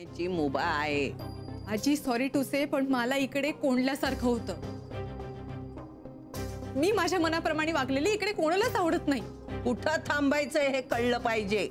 करण्याची मुभा आहे। आजी सॉरी टू से, पण मला इकडे कोंडल्यासारखं होतं। मी माझ्या मनाप्रमाणे वागलेली इकडे कोणालाच आवडत नाही। कुठं थांबायचं हे कळलं पाहिजे,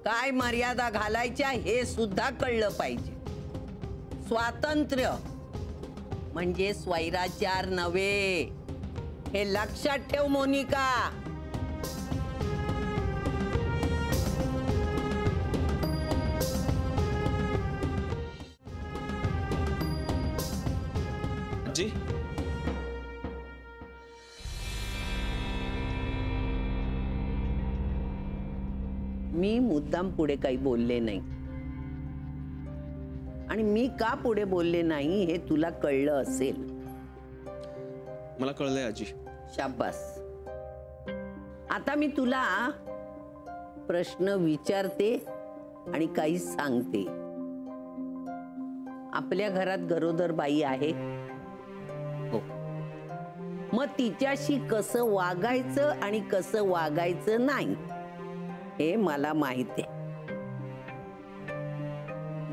काय मर्यादा घालायच्या हे सुद्धा कळलं पाहिजे। स्वातंत्र्य म्हणजे स्वैराचार नव्हे, हे लक्षात ठेव मोनिका। जी मी मुद्दाम पुढे काही बोलले नाही, आणि मी का पुढे बोलले नाही हे तुला कळलं असेल। मला कळलंय आजी। शाबास। आता मी तुला प्रश्न विचारते आणि काही सांगते। आपल्या घरात गरोदर बाई आहे, हो। मग तिच्याशी कसं वागायचं आणि कसं वागायचं नाही हे मला माहिती आहे।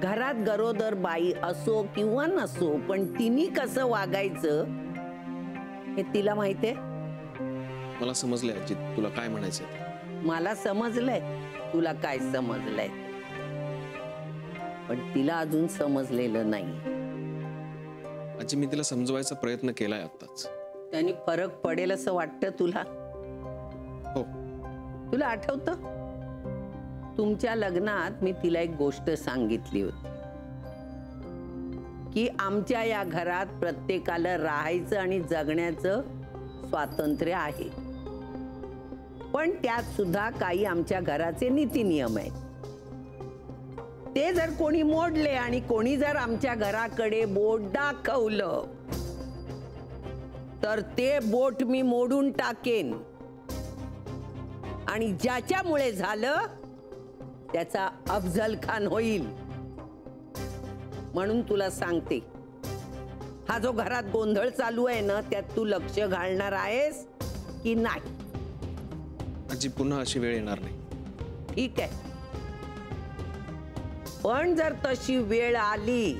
घरात गरोदर बाई असो किंवा नसो, पण तिने कसं वागायचं हे तिला माहिती आहे। मला समजलंय आजी तुला काय म्हणायचंय। मला समजलंय तुला काय समजलंय, पण तिला अजून समजलेलं नाही। आजी मी तिला समजवायचा प्रयत्न केलाय आताच। त्यांनी फरक पडेल असं वाटतं तुला? हो। तुला आठवतं तुमच्या लग्नात मी तिला एक गोष्ट सांगितली होती की आमच्या या घरात प्रत्येकाला राहायचं आणि जगण्याचं स्वातंत्र्य आहे, पण त्यात सुद्धा काही आमच्या घराचे नीती नियम आहेत। ते जर कोणी मोडले आणि कोणी जर आमच्या घराकडे बोट दाखवलं तर ते बोट मी मोडून टाकेन, आणि ज्याच्यामुळे झालं त्याचा अफजल खान होईल। म्हणून तुला सांगते, हा जो घरात गोंधळ चालू आहे ना, त्यात तू लक्ष घालणार आहेस की नाही? आजी पुन्हा अशी वेळ येणार नाही। ठीक आहे, पण जर तशी वेळ आली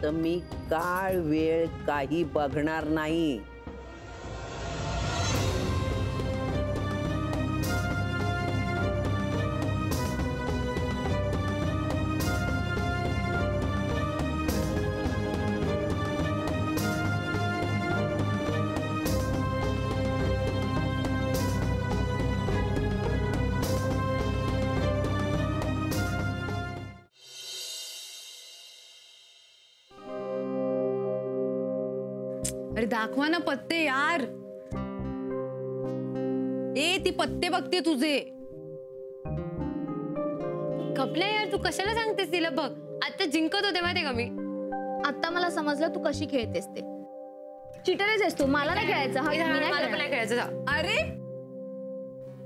तर मी काळ वेळ काही बघणार नाही। अरे दाखवा ना पत्ते यार। ए ती पत्ते बघते तुझे। कपल्या यार तू कशाला सांगतेस तिला? बघ आता जिंकत होते माहितीये का मी। आता मला समजलं तू कशी खेळतेस ते। चिटरच आहेस तू, मला नाही खेळायचं। हा मला पण नाही खेळायचं जा। अरे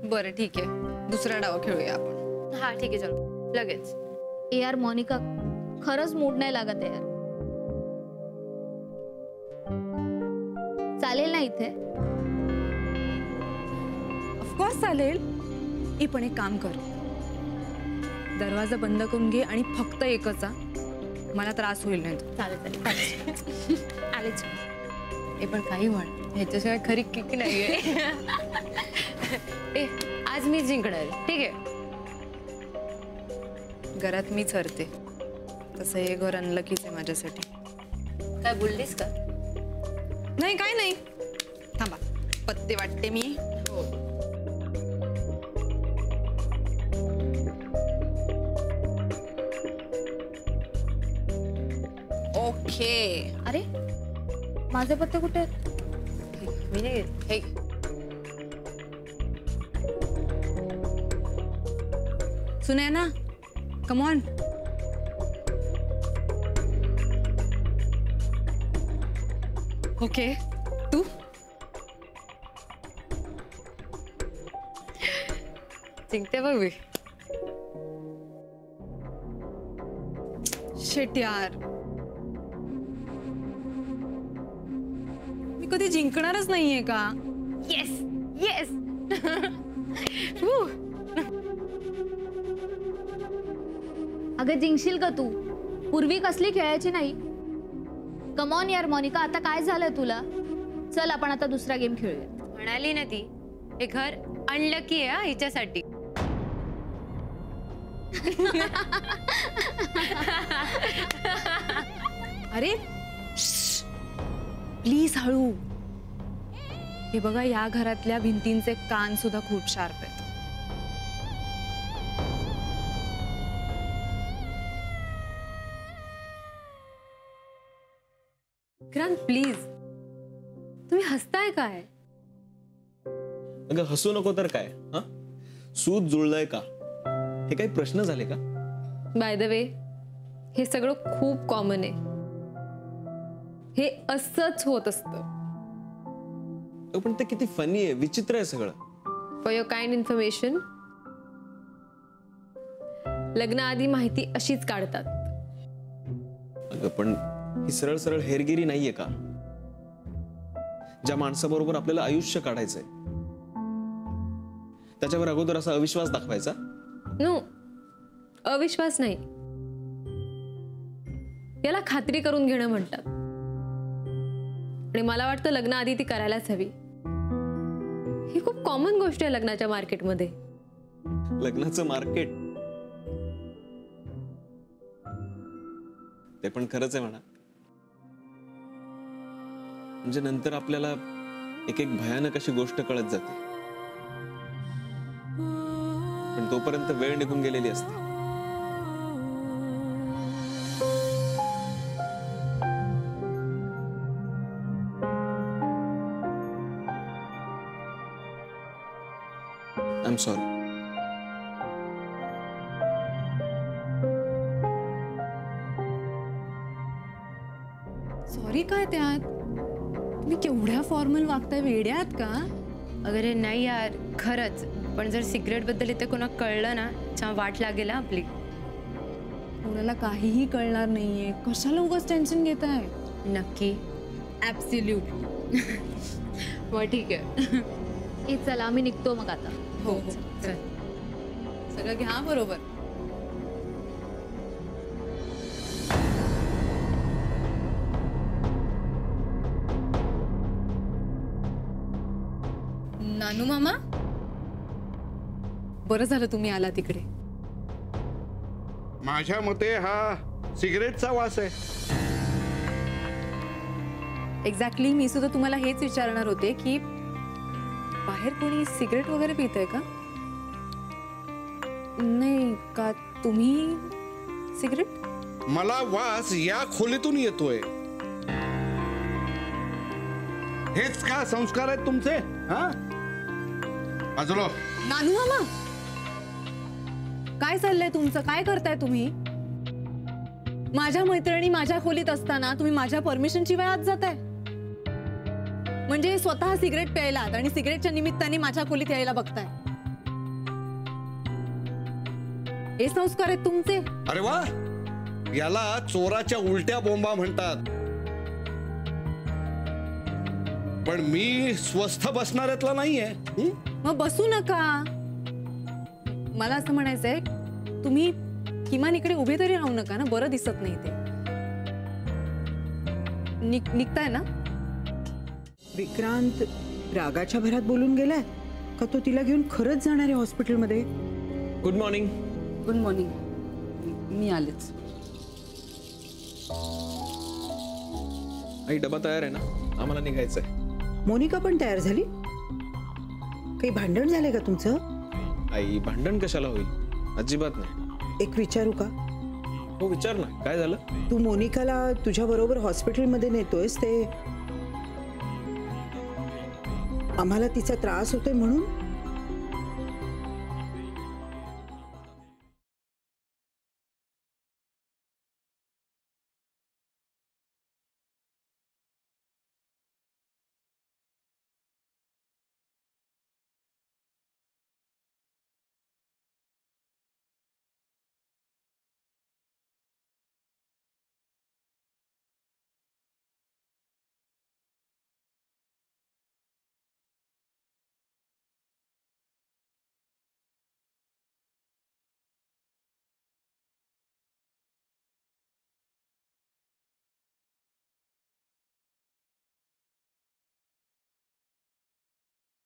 बरं ठीक आहे, दुसरा डाव खेळूया आपण। हा ठीक आहे चल लगेच। यार मोनिका खरंच मूड नाही लागत आहे यार। चालेल ना इथे? ऑफकोर्स चालेल। पण एक काम कर, दरवाजा बंद करून घे आणि फक्त एकच आ, मला त्रास होईल नाही। चालेल चालेल आलेच। पण काही म्हण, ह्याच्याशिवाय खरी किक नाहीये। आज मी जिंकणार, ठीक आहे? घरात मीच हरते, तसं हे घर अनलकीच आहे माझ्यासाठी। काय बोललीस का? नाही काय नाही, थांबा पत्ते वाटते मी। हो ओके। अरे माझे पत्ते कुठे आहेत? मी नाही हे सुनैना कम ऑन। ओके तू जिंकते बघ मी। शिट यार, मी कधी जिंकणारच नाहीये का? Yes yes. अगं जिंकशील का तू? पूर्वी कसली खेळायची नाही. कमॉन यार मोनिका, आता काय झालंय तुला? चल आपण आता दुसरा गेम खेळूया. म्हणाली ना ती, हे घर अनलकी आहे हा हिच्यासाठी. अरे प्लीज हळू. हे बघा, या घरातल्या भिंतींचे कान सुद्धा खूप शार्प आहेत. विक्रांत प्लीज, तुम्ही हसताय काय? अगं हसू नको तर काय? हा, सूत जुळलंय का हे काही प्रश्न झाले का? बाय द वे, हे सगळं खूप कॉमन आहे. हे असंच होत असतं. पण ते किती फनी आहे, विचित्र आहे सगळं. फॉर युअर काइंड इन्फॉर्मेशन, लग्नाआधी माहिती अशीच काढतात. अगं पण ही सरळ सरळ हेरगिरी नाहीये का? ज्या माणसाबरोबर आपल्याला आयुष्य काढायचंय त्याच्यावर अगोदर असा अविश्वास दाखवायचा? नो, अविश्वास नाही, याला खात्री करून घेणं म्हणतात. आणि मला वाटतं लग्नाआधी ती करायलाच हवी. ही खूप कॉमन गोष्ट आहे लग्नाच्या मार्केटमध्ये. लग्नाचं मार्केट? ते पण खरंच आहे म्हणा. म्हणजे नंतर आपल्याला एक एक भयानक अशी गोष्ट कळत जाते, पण तोपर्यंत वेळ निघून गेलेली असते. I am sorry. सॉरी काय त्यात? तुम्ही केवढ्या फॉर्मल वागताय, वेड्या आहात का? अगरे नाही यार, खरंच. पण जर सिगरेट बद्दल इथे कोणा कळलं ना, छान वाट लागेल हा आपली. कोणाला काहीही कळणार नाहीये, कशाला उगाच टेन्शन घेताय? नक्की? ऍब्सोल्युटली. मग ठीक आहे. ए चला आम्ही निघतो मग आता. हो हो, चल. सगळं घ्या बरोबर. नानू मामा, बरं झालं तुम्ही आला तिकडे. माझ्या मते हा सिगरेटचा वास आहे. एक्झॅक्टली, मी सुद्धा तुम्हाला हेच विचारणार होते की बाहेर कोणी सिगरेट वगैरे पितंय का? नाही का तुम्ही सिगरेट? मला वास या खोलीतून येतोय. हेच का संस्कार आहेत तुमचे? हा, बाजूला. नानू मामा, काय चाललंय तुमचं? काय करताय तुम्ही? माझ्या मैत्रिणी माझ्या खोलीत असताना तुम्ही माझ्या परमिशन शिवाय आत जाताय? म्हणजे स्वतः सिगरेट प्यायला आणि सिगरेटच्या निमित्ताने माझ्या खोलीत यायला बघताय? हे संस्कार आहेत तुमचे? अरे वा, याला चोराच्या उलट्या बोंबा म्हणतात. पण मी स्वस्थ बसणाऱ्यातला नाहीये. मग बसू नका. मला असं म्हणायचंय, तुम्ही किमान इकडे उभे तरी राहू नका ना, बरं दिसत नाही ते. निघताय ना? विक्रांत रागाच्या भरात बोलून गेलाय का तो तिला घेऊन खरंच जाणार आहे हॉस्पिटलमध्ये? Good morning. Good morning. मी आलेच. आई डबा तयार आहे ना, आम्हाला निघायचंय. मोनिका पण तयार झाली? काही भांडण झालंय का तुमचं? आई भांडण कशाला होईल? अजिबात नाही. एक विचारू का? हो विचार ना, काय झालं? तू मोनिकाला तुझ्या बरोबर हॉस्पिटलमध्ये नेतोयस ते आम्हाला तिचा त्रास होतोय म्हणून?